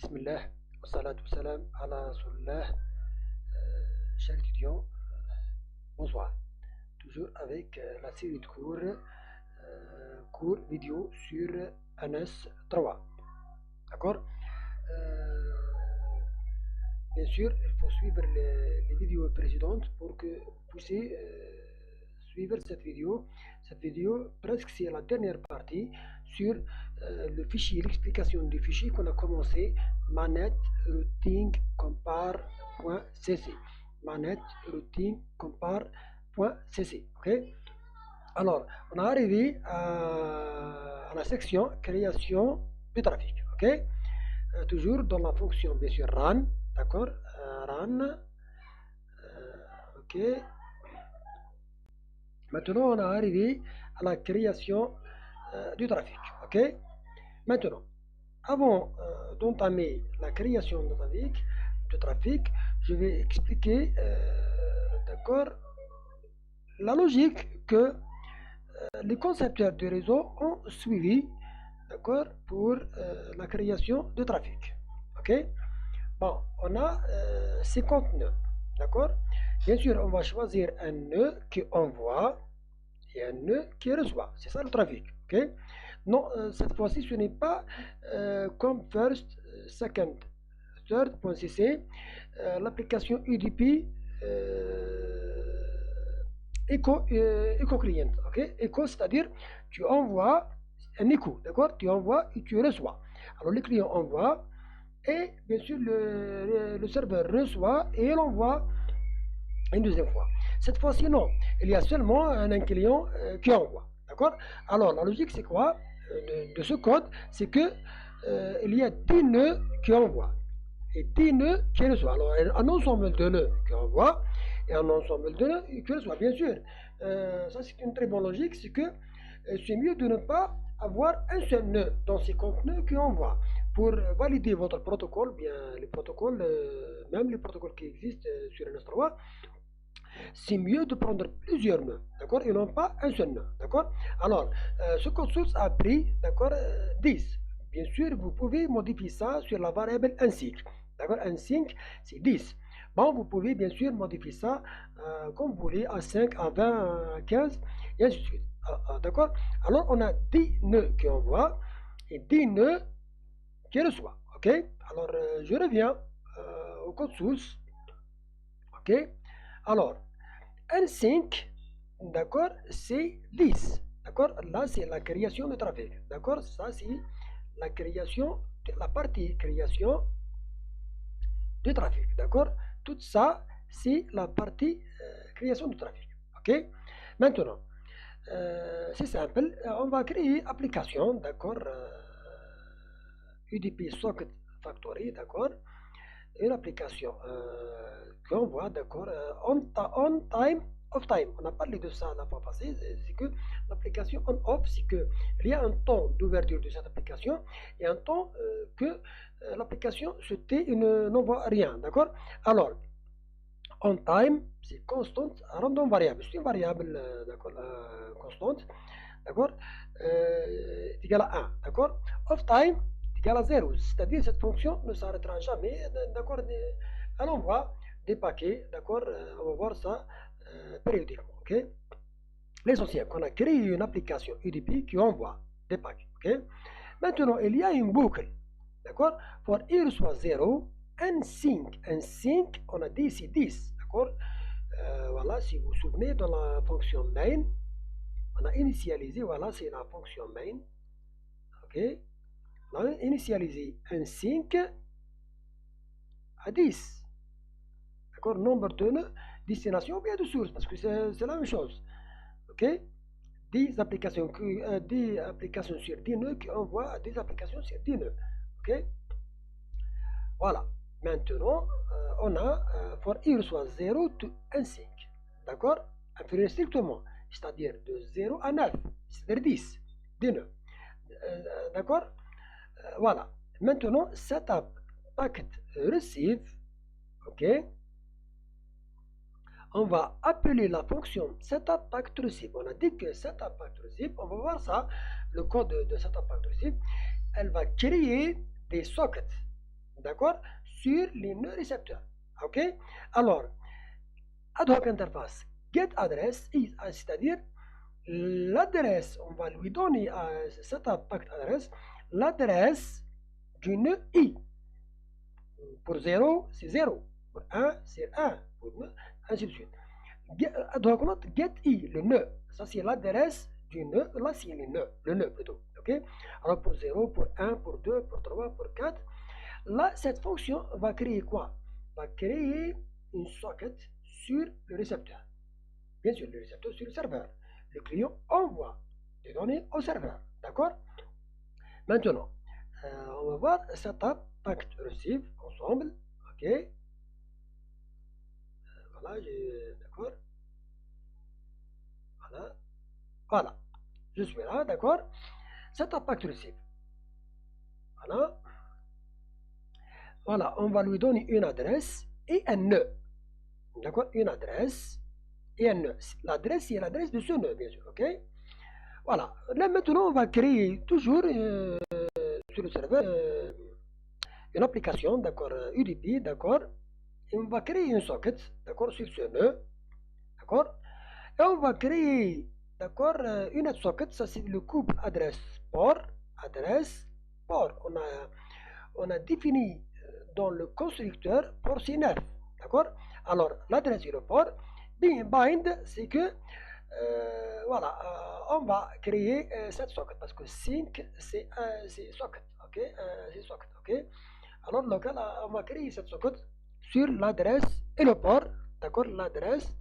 Bismillah, wa salatu wa salam ala Rasulullah. Chers étudiants, bonsoir. Toujours avec la série de cours vidéo sur ANS 3. D'accord. Bien sûr, il faut suivre les vidéos précédentes pour que vous puissiez suivre cette vidéo. Cette vidéo, presque c'est la dernière partie sur le fichier, l'explication du fichier qu'on a commencé, manette routing compare.cc. Manette routing compare.cc. Ok. Alors, on est arrivé à la section création du trafic. Ok. Toujours dans la fonction, bien sûr, run. D'accord. Run. Ok. Maintenant, on est arrivé à la création du trafic. Ok. Maintenant, avant d'entamer la création du trafic, je vais expliquer, d'accord, la logique que les concepteurs du réseau ont suivi, d'accord, pour la création de trafic. Ok. Bon, on a 50 nœuds, d'accord. Bien sûr, on va choisir un nœud qui envoie et un nœud qui reçoit. C'est ça le trafic. Ok. Non, cette fois-ci, ce n'est pas comme first, second, third.cc, l'application UDP écho client. Ok. Écho, c'est-à-dire tu envoies un écho, d'accord. Tu envoies et tu reçois. Alors le client envoie et bien sûr le serveur reçoit et il envoie une deuxième fois. Cette fois-ci, non. Il y a seulement un client qui envoie. D'accord. Alors, la logique, c'est quoi de ce code? C'est que il y a 10 nœuds qui envoient et 10 nœuds qui reçoivent. Alors, un ensemble de nœuds qui envoient et un ensemble de nœuds qui reçoivent. Bien sûr, ça, c'est une très bonne logique. C'est que c'est mieux de ne pas avoir un seul nœud dans ces contenus qui envoient. Pour valider votre protocole, bien les protocoles, même les protocoles qui existent sur NS3, c'est mieux de prendre plusieurs nœuds, d'accord, et non pas un seul nœud, d'accord. Alors, ce code source a pris, d'accord, 10. Bien sûr, vous pouvez modifier ça sur la variable unsync, d'accord. Unsync, c'est 10. Bon, vous pouvez bien sûr modifier ça comme vous voulez, à 5, à 20, à 15, et ainsi de suite. D'accord. Alors, on a 10 nœuds qui envoient et 10 nœuds qui reçoivent, ok. Alors, je reviens au code source, ok. Alors, unsync, d'accord, c'est 10. D'accord. Là, c'est la création de trafic. D'accord. Ça, c'est la création, la partie création de trafic. D'accord. Tout ça, c'est la partie création de trafic. Ok. Maintenant, c'est simple. On va créer application. D'accord. UDP Socket Factory. D'accord. Une application qu'on voit, d'accord, on time, off time. On a parlé de ça la fois passée. C'est que l'application on-off, c'est qu'il y a un temps d'ouverture de cette application et un temps que l'application se tait et n'envoie rien, d'accord. Alors, on time, c'est constant, random variable. C'est une variable, d'accord, constante, d'accord, égale à 1, d'accord. Off time égale à 0, c'est-à-dire cette fonction ne s'arrêtera jamais, d'accord. Elle envoie des paquets, d'accord. On va voir ça périodiquement, ok. L'essentiel qu'on a créé une application UDP qui envoie des paquets, ok. Maintenant, il y a une boucle, d'accord. For i reçoit 0, unsync, on a dit c'est 10, d'accord. Voilà, si vous vous souvenez, dans la fonction main, on a initialisé, voilà, c'est la fonction main, ok. On a initialisé unsync à 10, d'accord, nombre de nœuds, destination ou bien de source, parce que c'est la même chose, ok. 10 applications, 10 applications sur 10 nœuds qui envoient 10 applications sur 10 nœuds, ok. Voilà, maintenant on a for i reçoit 0 to unsync, d'accord, inférieur strictement, c'est-à-dire de 0 à 9, c'est-à-dire 10 nœuds, d'accord. Voilà, maintenant setup packet receive, ok. On va appeler la fonction setup packet receive. On a dit que setup packet receive, on va voir ça, le code de setup packet receive, elle va créer des sockets, d'accord, sur les nœuds récepteurs. Ok? Alors, ad hoc interface get address, c'est-à-dire l'adresse, on va lui donner à cette packet adresse l'adresse du nœud I. Pour 0, c'est 0. Pour 1, c'est 1. Pour 2, ainsi de suite. Ad hoc note get I, le nœud. Ça, c'est l'adresse du nœud. Là, c'est le nœud plutôt. Ok? Alors, pour 0, pour 1, pour 2, pour 3, pour 4. Là, cette fonction va créer quoi? Va créer une socket sur le récepteur. Bien sûr, le récepteur sur le serveur. Le client envoie des données au serveur. D'accord? Maintenant, on va voir setup packet receive ensemble. Ok? Voilà, d'accord? Voilà. Voilà. Je suis là, d'accord? Setup packet receive. Voilà. Voilà, on va lui donner une adresse et un nœud. D'accord? Une adresse et un nœud. L'adresse, c'est l'adresse de ce nœud, bien sûr. Ok? Voilà. Là, maintenant, on va créer toujours sur le serveur une application, d'accord, UDP, d'accord, et on va créer une socket, d'accord, sur ce nœud, d'accord, et on va créer, d'accord, une autre socket, ça c'est le couple adresse-port, on a défini dans le constructeur port c'est 9, d'accord, alors l'adresse et le port, bind, c'est que, voilà, on va créer cette socket, parce que sync, c'est socket, ok, c'est socket, ok. Alors, local, on va créer cette socket sur l'adresse et le port, d'accord, l'adresse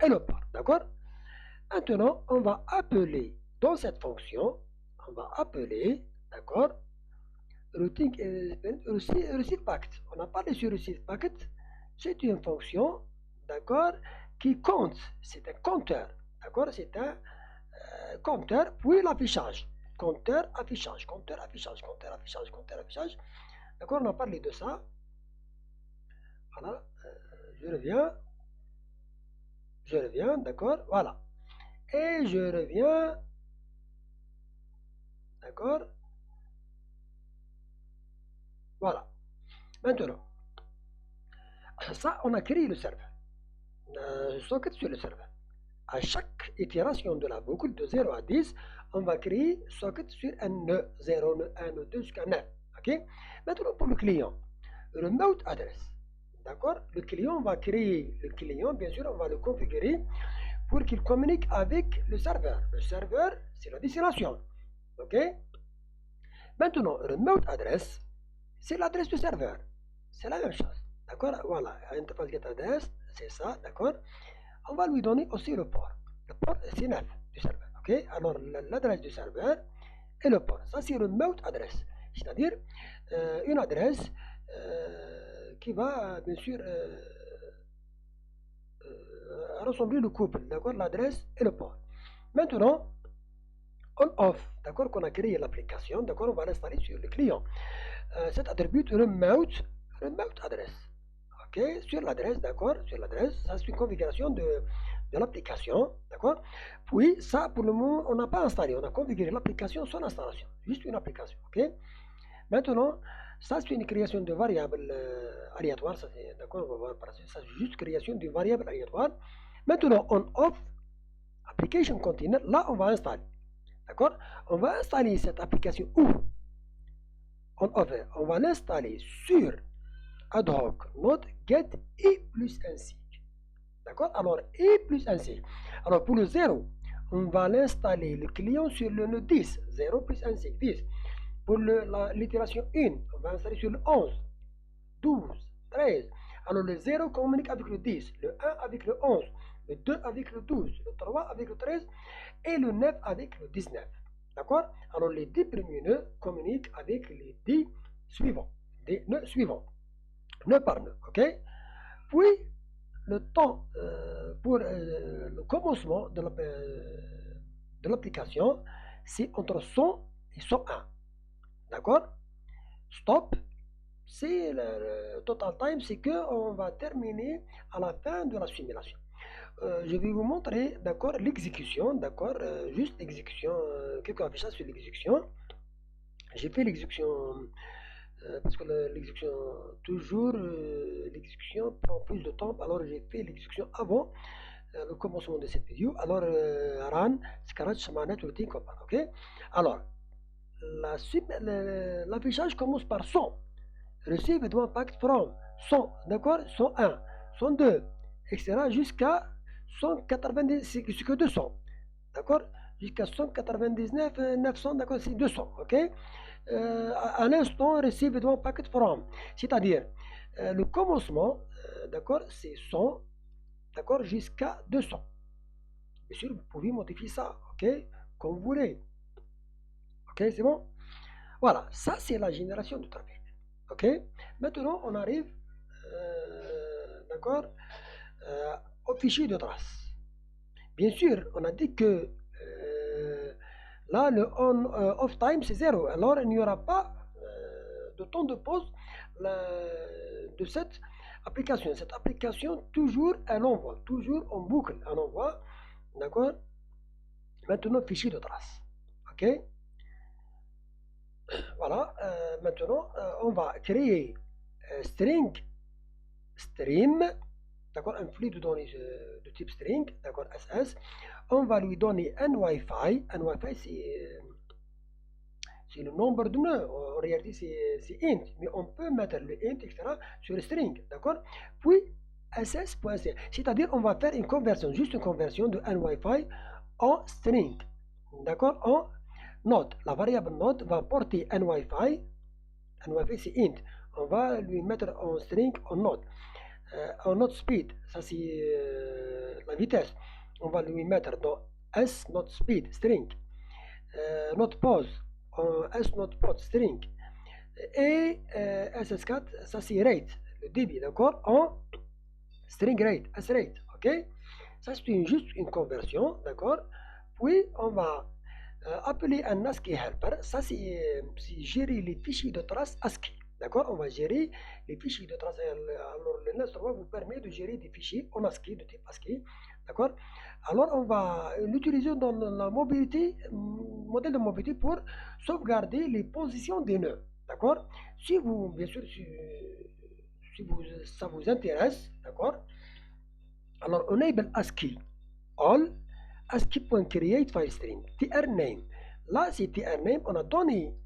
et le port, d'accord. Maintenant, on va appeler dans cette fonction, on va appeler, d'accord, routing receive packet. On a parlé sur receive packet, c'est une fonction, d'accord, qui compte, c'est un compteur, d'accord, c'est un compteur, puis l'affichage. Compteur, affichage, compteur, affichage, compteur, affichage, compteur, affichage. D'accord, on a parlé de ça. Voilà, je reviens, d'accord, voilà. Et je reviens, d'accord, voilà. Maintenant, ça, on a créé le serveur, socket sur le serveur. À chaque itération de la boucle de 0 à 10, on va créer socket sur un nœud, 0, nœud 1, nœud 2 jusqu'à 9. Ok? Maintenant, pour le client, remote address. D'accord? Le client, on va créer le client, bien sûr, on va le configurer pour qu'il communique avec le serveur. Le serveur, c'est la destination. Ok? Maintenant, remote address, c'est l'adresse du serveur. C'est la même chose. D'accord? Voilà, interface get address, c'est ça, d'accord? On va lui donner aussi le port. Le port, c'est 9 du serveur. Ok? Alors, l'adresse du serveur et le port. Ça, c'est remote address. C'est-à-dire une adresse qui va, bien sûr, ressembler le couple, d'accord, l'adresse et le port. Maintenant, on-off, d'accord, qu'on a créé l'application, d'accord, on va l'installer sur le client. Cet attribut remote address, ok, sur l'adresse, d'accord, sur l'adresse, ça c'est une configuration de l'application, d'accord. Puis ça, pour le moment, on n'a pas installé, on a configuré l'application sans installation, juste une application, ok. Maintenant, ça c'est une création de variables aléatoires, ça c'est, d'accord, on va voir par la suite, ça c'est juste création de variables aléatoires. Maintenant, on-off, application container, là on va installer, d'accord. On va installer cette application où on va l'installer sur ad hoc node get i plus un sig. D'accord. Alors, i plus un sig. Alors, pour le 0, on va l'installer le client sur le nœud 10. 0 plus un sig, 10. Pour l'itération 1, on va installer sur le 11, 12, 13. Alors, le 0 communique avec le 10, le 1 avec le 11, le 2 avec le 12, le 3 avec le 13 et le 9 avec le 19. D'accord. Alors, les 10 premiers nœuds communiquent avec les 10 suivants, des nœuds suivants, nœud par nœud, ok. Puis, le temps pour le commencement de l'application, c'est entre 100 et 101. D'accord. Stop, c'est le total time, c'est qu'on va terminer à la fin de la simulation. Je vais vous montrer, d'accord, l'exécution, d'accord, juste l'exécution, quelques affichages sur l'exécution. J'ai fait l'exécution parce que l'exécution, toujours, l'exécution prend plus de temps. Alors j'ai fait l'exécution avant le commencement de cette vidéo. Alors, run, scratch, manette, routine, compare. Ok. Alors, l'affichage commence par 100. Receive one packet from 100, d'accord, 101, 102, etc. jusqu'à 190, c'est que 200, d'accord, jusqu'à 199, 900, d'accord, c'est 200, ok. À l'instant, receive one packet from, c'est-à-dire le commencement, d'accord, c'est 100, d'accord, jusqu'à 200. Bien sûr, vous pouvez modifier ça, ok, comme vous voulez, ok, c'est bon. Voilà, ça c'est la génération de trafic. Ok. Maintenant, on arrive, d'accord, au fichier de trace. Bien sûr, on a dit que là, le on-off time, c'est 0. Alors, il n'y aura pas de temps de pause de cette application. Cette application, toujours, elle envoie. Toujours en boucle, elle envoie. D'accord. Maintenant, fichier de trace. Ok. Voilà. Maintenant, on va créer string stream, d'accord, un flux de données de type string, d'accord, SS. On va lui donner un Wi-Fi. Un Wi-Fi, c'est le nombre de nœuds. En réalité, c'est int, mais on peut mettre le int, etc., sur le string, d'accord. Puis, ss.string, c'est-à-dire on va faire une conversion, juste une conversion de un Wi-Fi en string, d'accord, en node. La variable node va porter un Wi-Fi. Un Wi-Fi, c'est int. On va lui mettre en string en node. En node speed, ça c'est la vitesse. On va lui mettre dans s node speed string. Node pause en s node pause string. Et ss4, ça c'est rate, le débit, d'accord, en string rate, s rate, ok. Ça c'est juste une conversion, d'accord. Puis on va appeler un ASCII helper. Ça c'est gérer les fichiers de trace ASCII. D'accord. On va gérer les fichiers de trace. Alors, le NAS3 vous permet de gérer des fichiers en ASCII, de type ASCII. D'accord. Alors, on va l'utiliser dans la mobilité, modèle de mobilité pour sauvegarder les positions des nœuds. D'accord. Si vous, bien sûr, si ça vous intéresse, d'accord. Alors, enable ASCII all ASCII.create file stream trname. Là, c'est trname. On a donné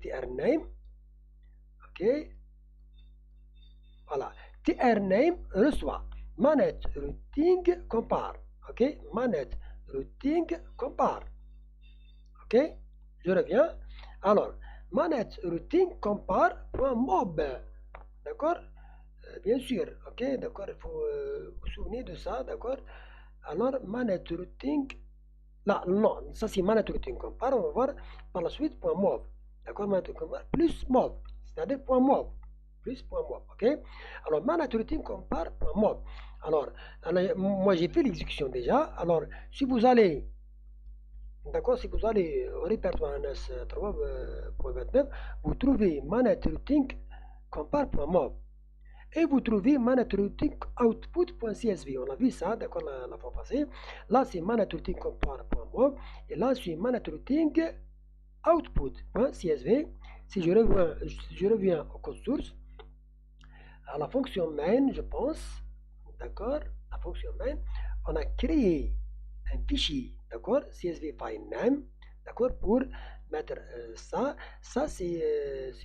trname. Ok. Voilà. trname reçoit manette routing compare. Ok. Manette routing compare. Ok. Je reviens. Alors, manette routing compare.mob. D'accord. Bien sûr. Ok. D'accord. Il faut vous souvenir de ça. D'accord. Alors, manette routing. Là, non, ça c'est manette routing compare. On va voir par la suite point .mov. D'accord, manette compare plus mov, c'est-à-dire point .mov plus point .mov. Ok. Alors, manette routing compare point .mov. Alors, moi j'ai fait l'exécution déjà. Alors, si vous allez, d'accord, si vous allez au répertoire NS3.29, vous trouvez manette routing compare point .mov. Et vous trouvez manette routing output.csv. On a vu ça, d'accord, la fois passée. Là, c'est manette routing compare.mov. Et là, c'est manette routing output.csv. Si je reviens au code source, à la fonction main, je pense, d'accord, la fonction main, on a créé un fichier, d'accord, csv file name, d'accord, pour mettre ça. Ça, c'est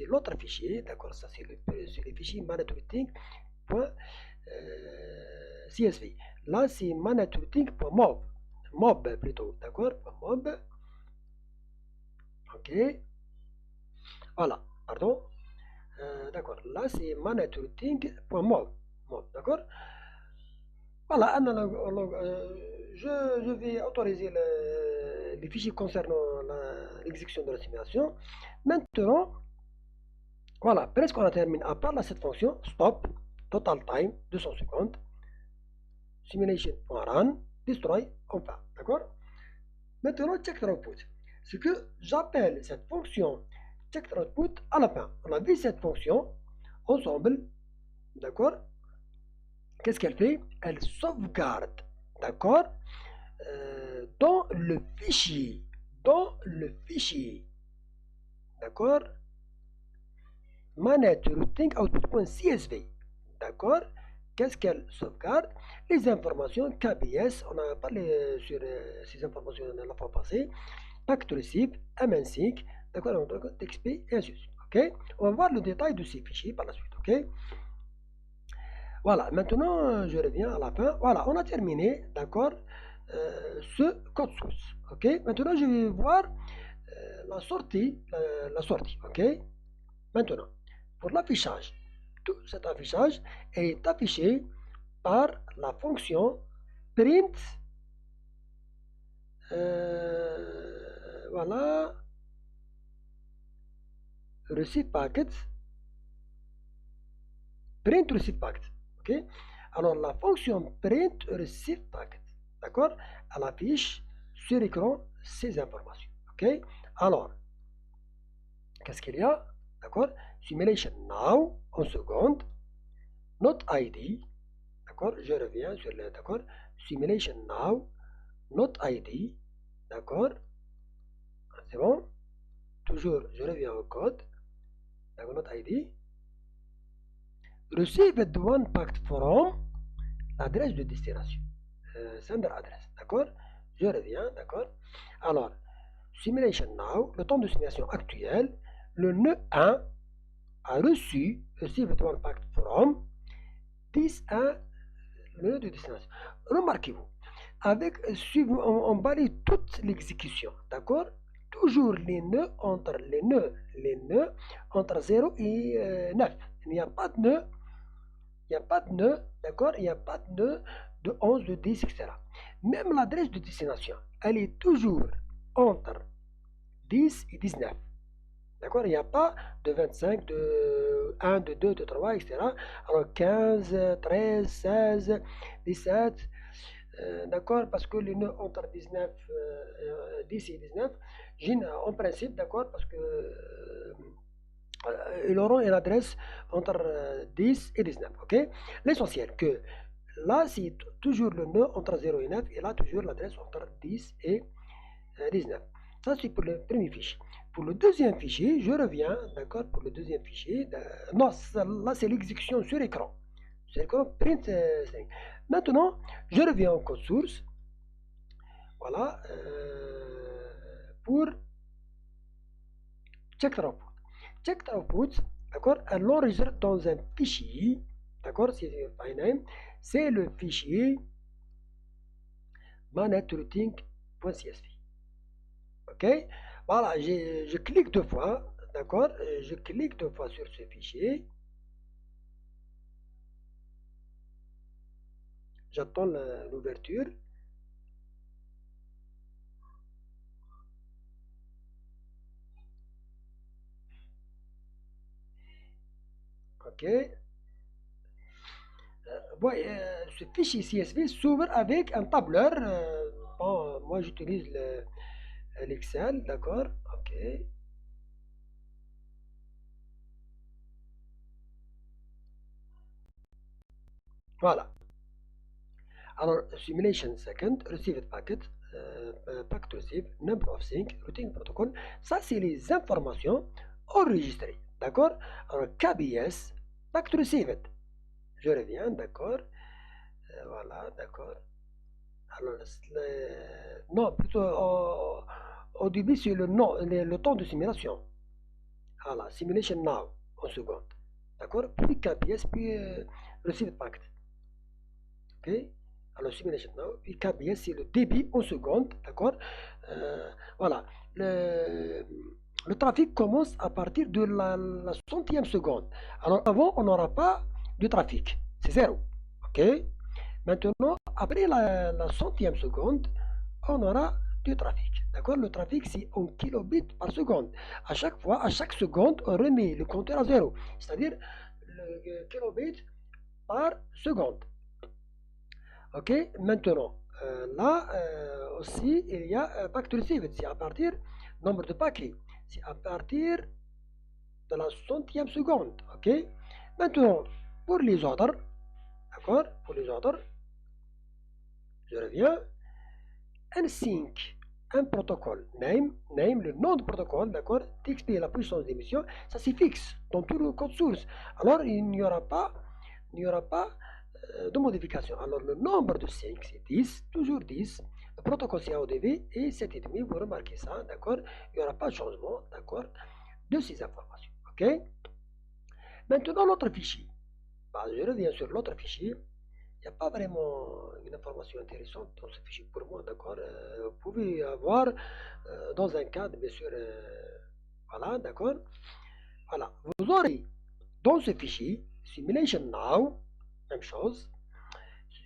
l'autre fichier, d'accord, ça, c'est le fichier manetrouting.csv. Là, c'est manetrouting.mob, mob plutôt, d'accord, mob. Ok, voilà, pardon. D'accord, là, c'est manetrouting.mob, d'accord. Voilà, je vais autoriser les fichiers concernant l'exécution de la simulation. Maintenant, voilà, presque on a terminé. À part là, cette fonction, stop, total time, 200 secondes, simulation.run, destroy, enfin, d'accord. Maintenant, check output. Ce que j'appelle cette fonction check output à la fin. On a vu cette fonction ensemble, d'accord. Qu'est-ce qu'elle fait? Elle sauvegarde, d'accord, dans le fichier, d'accord, manette routing output.csv. D'accord? Qu'est-ce qu'elle sauvegarde? Les informations KBS, on a parlé sur ces informations la fois passée, packet receive, MN5, d'accord, TXP et ainsi de suite. Ok? On va voir le détail de ces fichiers par la suite. Ok? Voilà, maintenant je reviens à la fin. Voilà, on a terminé, d'accord, ce code source. Ok? Maintenant je vais voir la sortie, ok? Maintenant, pour l'affichage, tout cet affichage est affiché par la fonction print, voilà, receive packet, print receive packet, ok? Alors la fonction print receive packet, d'accord, elle affiche sur l'écran ces informations, ok? Alors, qu'est-ce qu'il y a? D'accord? Simulation now, en seconde, not ID, d'accord? Je reviens sur le, d'accord? Simulation now, not ID, d'accord? C'est bon? Toujours, je reviens au code, d'accord? Not ID. Received one packet from l'adresse de destination, sender address, d'accord? Je reviens, d'accord? Alors, simulation now, le temps de simulation actuel, le nœud 1 a reçu, received one packet from, 10 1, le nœud de destination. Remarquez-vous, avec, on balaye toute l'exécution, d'accord? Toujours les nœuds entre entre 0 et 9. Il n'y a pas de nœud, d'accord? Il n'y a pas de nœud de 11, de 10, etc. Même l'adresse de destination, elle est toujours entre 10 et 19. D'accord? Il n'y a pas de 25, de 1, de 2, de 3, etc. Alors 15, 13, 16, 17, d'accord? Parce que les nœuds entre 19, 10 et 19, en principe, d'accord? Parce que ils auront une adresse entre 10 et 19, ok? L'essentiel que là, c'est toujours le nœud entre 0 et 9, et là, toujours l'adresse entre 10 et 19. Ça, c'est pour le premier fichier. Pour le deuxième fichier, je reviens, d'accord, pour le deuxième fichier. Non, là, c'est l'exécution sur écran. Sur écran, print string. Maintenant, je reviens au code source. Voilà. Pour check output. Check output, d'accord, elle l'enregistre dans un fichier, d'accord, c'est le fichier manetterouting.csv. Ok, voilà, je clique deux fois, d'accord, je clique deux fois sur ce fichier, j'attends l'ouverture. Ok, ce fichier CSV s'ouvre avec un tableur. Bon, moi j'utilise l'Excel, d'accord, ok. Voilà. Alors, simulation second, received packet, packet receive, number of sync, routing protocol, ça c'est les informations enregistrées, d'accord? Alors, KBS, packet received, je reviens, d'accord? Voilà, d'accord. Alors, non, plutôt au début c'est le nom, le temps de simulation. Voilà, simulation now, en seconde, d'accord? Puis KBS, puis received packet, ok? Alors, simulation now, puis KBS, c'est le débit en seconde, d'accord? Voilà. Le trafic commence à partir de la centième seconde. Alors, avant, on n'aura pas de trafic. C'est zéro. OK? Maintenant, après la centième seconde, on aura du trafic. D'accord? Le trafic, c'est en kilobits par seconde. À chaque fois, à chaque seconde, on remet le compteur à zéro. C'est-à-dire le kilobit par seconde. Ok, maintenant, là aussi, il y a packet received. C'est à partir nombre de paquets. C'est à partir de la centième seconde. Ok, maintenant, pour les ordres, d'accord, pour les ordres, je reviens. N5, un protocole, name, le nom du protocole, d'accord, TXP et la puissance d'émission, ça c'est fixe dans tout le code source. Alors il n'y aura pas de modification. Alors le nombre de 5 c'est 10, toujours 10. Le protocole c'est AODV et 7,5, vous remarquez ça, d'accord. Il n'y aura pas de changement, d'accord, de ces informations. Ok. Maintenant l'autre fichier. Bah, je reviens sur l'autre fichier. Il n'y a pas vraiment une information intéressante dans ce fichier pour moi, d'accord. Vous pouvez avoir dans un cadre, bien sûr, voilà, d'accord. Voilà, vous aurez dans ce fichier simulation now, même chose.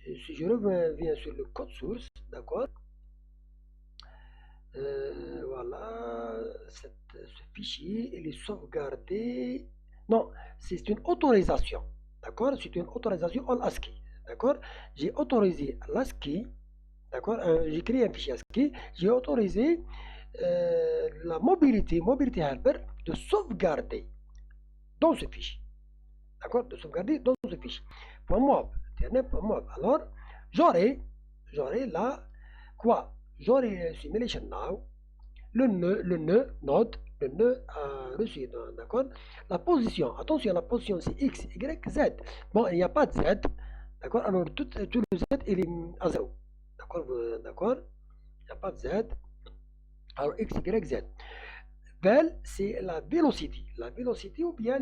Si je reviens sur le code source, d'accord. Voilà, ce fichier, il est sauvegardé. Non, c'est une autorisation, d'accord. C'est une autorisation en ASCII, d'accord. J'ai autorisé l'ASCII, d'accord. J'ai créé un fichier ASCII. J'ai autorisé la mobility helper de sauvegarder dans ce fichier, d'accord, de sauvegarder dans ce fichier. .mob, .mob. Alors, j'aurai là quoi? J'aurai simulation now, le node, le nœud a reçu, d'accord. La position, attention, la position c'est x, y, z. Bon, il n'y a pas de z, d'accord. Alors tout le z il est à 0, d'accord, d'accord. Il n'y a pas de z. Alors x, y, z. Vel, c'est la velocity ou bien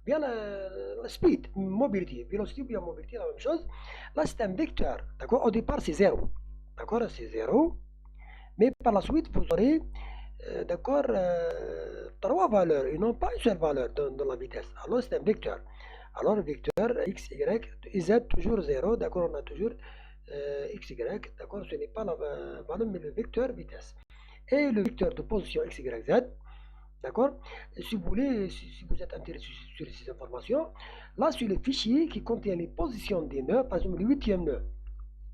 la speed, mobility, velocity ou bien mobility, la même chose. Là, c'est un vecteur, d'accord. Au départ, c'est 0, d'accord, c'est 0. Mais par la suite, vous aurez, d'accord, 3 valeurs et non pas une seule valeur dans la vitesse. Alors, c'est un vecteur. Alors, le vecteur x, y, et z, toujours 0, d'accord, on a toujours x, y, d'accord, ce n'est pas la valeur, mais le vecteur vitesse. Et le vecteur de position x, y, z, d'accord. Si vous voulez, si vous êtes intéressé sur ces informations, là, sur le fichier qui contient les positions des nœuds, par exemple, le 8e nœud,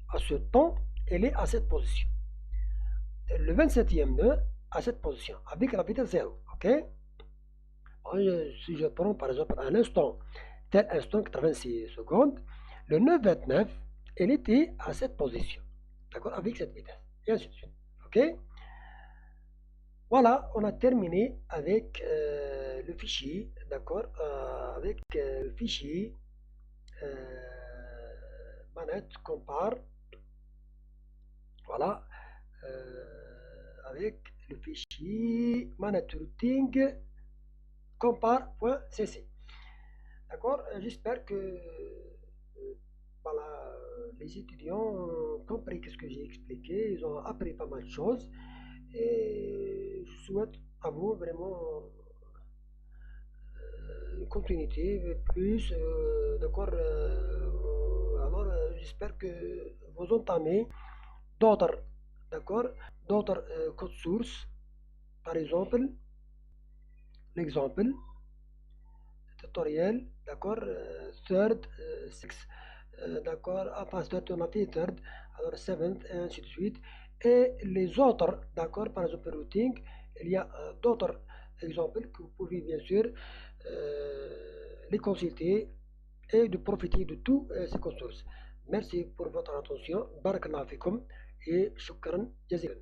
à ce temps, elle est à cette position. Le 27e nœud à cette position, avec la vitesse 0, ok. Si je prends par exemple un instant, tel instant 86 secondes, le nœud 29, elle était à cette position, d'accord, avec cette vitesse, et ainsi de suite, ok. Voilà, on a terminé avec le fichier, d'accord, avec le fichier manette compare, voilà, avec le fichier manette routing compare.cc. D'accord, j'espère que voilà, les étudiants ont compris ce que j'ai expliqué, ils ont appris pas mal de choses et je souhaite à vous vraiment une continuité plus, d'accord. Alors j'espère que vous entamez d'autres, d'accord, d'autres codes sources, par exemple l'exemple tutoriel, d'accord, third, sixth, d'accord, enfin third on a fait third, alors seventh et ainsi de suite, et les autres, d'accord, par exemple routing, il y a d'autres exemples que vous pouvez bien sûr les consulter et de profiter de tous ces codes sources. Merci pour votre attention, barakallahu fikum et shukran jazilan.